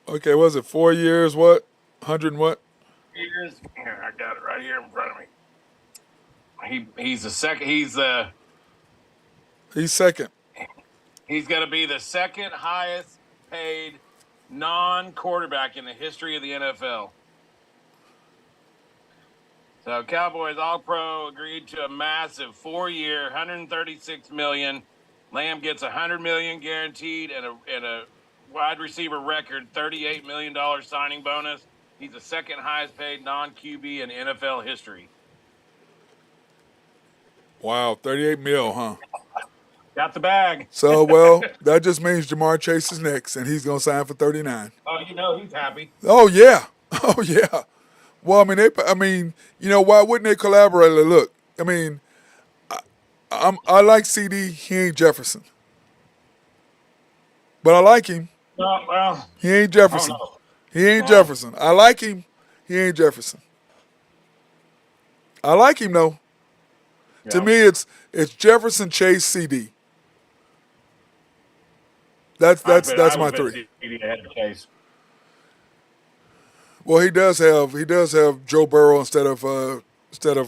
Okay, was it 4 years? What 100 and what? Years. Here, I got it right here in front of me. He's the second. He's second. He's going to be the second highest paid non-quarterback in the history of the NFL. So Cowboys All-Pro agreed to a massive 4-year, $136 million. Lamb gets $100 million guaranteed and a wide receiver record $38 million signing bonus. He's the second highest paid non-QB in NFL history. Wow, 38 mil, huh? Got the bag. So, well, that just means Jamar Chase is next, and he's going to sign for 39. Oh, you know he's happy. Oh yeah, oh yeah. Well, I mean, why wouldn't they collaborate? Look, I mean, I like CD. He ain't Jefferson, but I like him. Well, He ain't Jefferson. Oh, no. He ain't Jefferson. I like him. He ain't Jefferson. I like him though. Yeah. To me, it's Jefferson, Chase, CD. That's my three. CD ahead of Chase. Well, he does have Joe Burrow instead of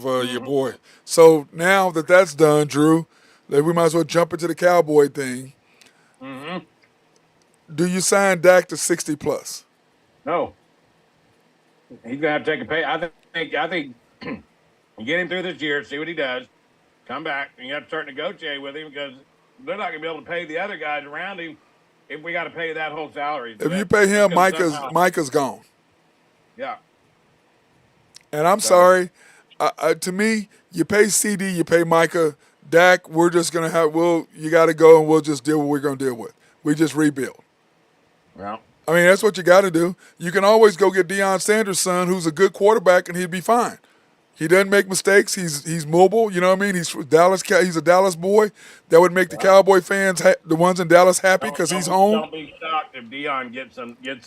your boy. So now that that's done, Drew, we might as well jump into the Cowboy thing. Mm-hmm. Do you sign Dak to 60 plus? No, he's gonna have to take a pay. I think you get him through this year, see what he does, come back, and you have to start negotiating with him because they're not gonna be able to pay the other guys around him if we got to pay that whole salary. If you pay him, Micah's gone. Yeah. And I'm sorry, to me, you pay CD, you pay Micah, Dak. We're just gonna you got to go, and we'll just deal with what we're gonna deal with. We just rebuild. Well, I mean, that's what you got to do. You can always go get Deion Sanders' son, who's a good quarterback, and he'd be fine. He doesn't make mistakes. He's mobile. You know what I mean? He's Dallas. He's a Dallas boy. That would make the Cowboy fans, the ones in Dallas, happy because he's home. Don't be shocked if Deion gets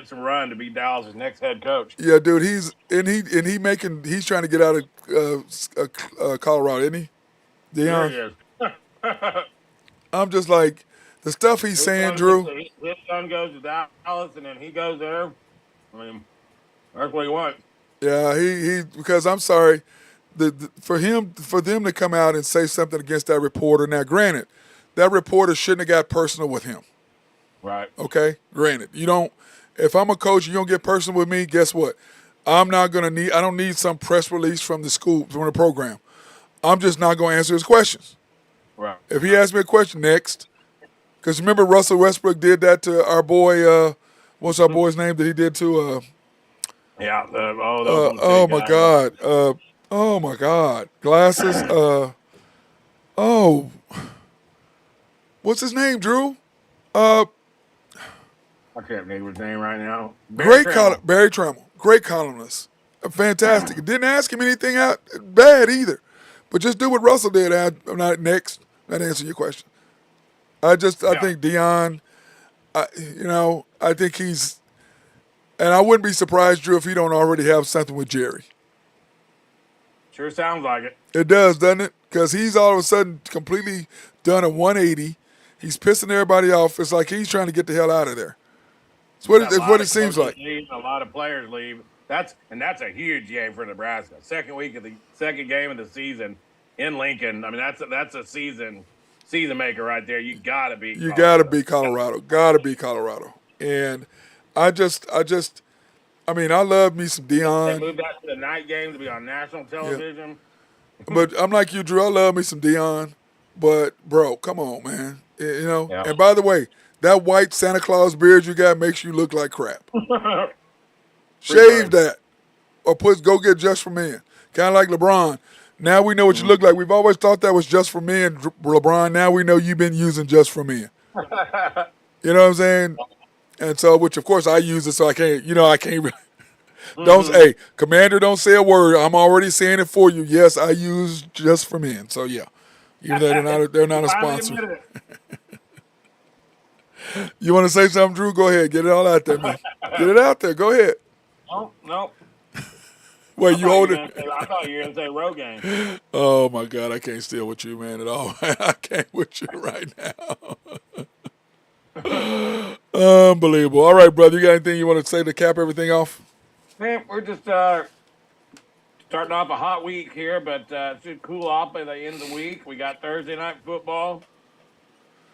some run to be Dallas' next head coach. Yeah, dude. He's trying to get out of Colorado, isn't he? Deion. There he is. I'm just like the stuff he's saying, Drew. His son goes to Dallas, and then he goes there. I mean, that's what he wants. Yeah, he because I'm sorry, for them to come out and say something against that reporter. Now, granted, that reporter shouldn't have got personal with him. Right. Okay, granted, you don't. If I'm a coach, you don't get personal with me. Guess what? I'm not gonna need. I don't need some press release from the school from the program. I'm just not gonna answer his questions. Right. If he asks me a question next, because remember Russell Westbrook did that to our boy. What's our boy's name that he did to? Yeah. The Oklahoma Oh State my guy. God. Oh my God. Glasses. Oh, what's his name, Drew? Uh, I can't think of his name right now. Barry Trammell. Great columnist. Fantastic. Didn't ask him anything out bad either. But just do what Russell did. I'm not next. Not answering your question. I Yeah. think Dion, I think he's, and I wouldn't be surprised, Drew, if he don't already have something with Jerry. Sure sounds like it. It does, doesn't it? Because he's all of a sudden completely done a 180. He's pissing everybody off. It's like he's trying to get the hell out of there. It's what it seems like. Leave, a lot of players leave. That's a huge game for Nebraska. Second game of the season in Lincoln. I mean, that's a season maker right there. You got to beat. You got to beat Colorado. Got to beat Colorado. And I mean, I love me some Dion. They moved that to the night game to be on national television. Yeah. But I'm like you, Drew. I love me some Dion. But bro, come on, man. Yeah. And by the way, that white Santa Claus beard you got makes you look like crap. Shave that, or go get Just for Men. Kind of like LeBron. Now we know what you look like. We've always thought that was Just for Men, LeBron. Now we know you've been using Just for Men. You know what I'm saying? And so, which of course I use it, so I can't. I can't. Don't hey, Commander, don't say a word. I'm already saying it for you. Yes, I use Just for Men. So yeah, even though they're not a sponsor. You want to say something, Drew? Go ahead. Get it all out there, man. Get it out there. Go ahead. No. Wait, you hold it? I thought you were going to say Rogaine. Oh, my God. I can't steal with you, man, at all. I can't with you right now. Unbelievable. All right, brother. You got anything you want to say to cap everything off? Man, we're just starting off a hot week here, but it should cool off by the end of the week. We got Thursday night football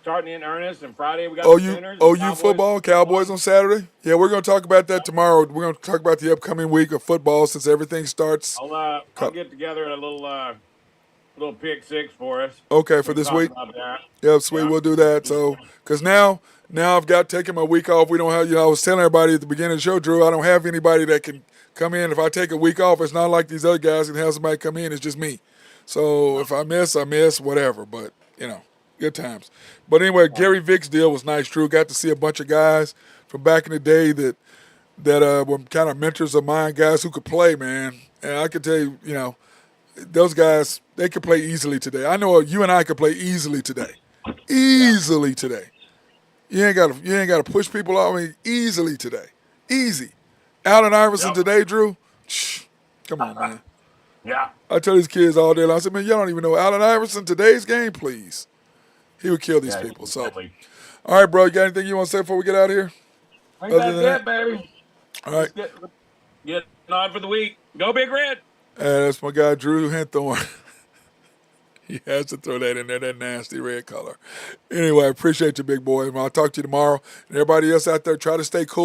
starting in earnest, and Friday we got the Sooners. OU football, Cowboys on Saturday. Yeah, we're going to talk about that tomorrow. We're going to talk about the upcoming week of football since everything starts. I'll get together a little pick six for us. Okay, for this week. Yeah, sweet. Yeah. We'll do that. So, because now I've got taken my week off. We don't have. I was telling everybody at the beginning of the show, Drew. I don't have anybody that can come in. If I take a week off, it's not like these other guys can have somebody come in. It's just me. So if I miss, whatever. But good times. But anyway, Gary Vick's deal was nice, Drew. Got to see a bunch of guys from back in the day that were kind of mentors of mine, guys who could play, man. And I can tell you, those guys, they could play easily today. I know you and I could play easily today. Easily today. You ain't got to push people out. I mean, easily today. Easy. Allen Iverson today, Drew. Come on, man. Yeah. I tell these kids all day long, I said, man, y'all don't even know Allen Iverson today's game, please. He would kill these people. So, all right, bro. You got anything you want to say before we get out of here? I think that's it, baby. All right. Get on for the week. Go Big Red. That's my guy, Drew Henthorne. He has to throw that in there, that nasty red color. Anyway, I appreciate you, big boy. I'll talk to you tomorrow. And everybody else out there, try to stay cool.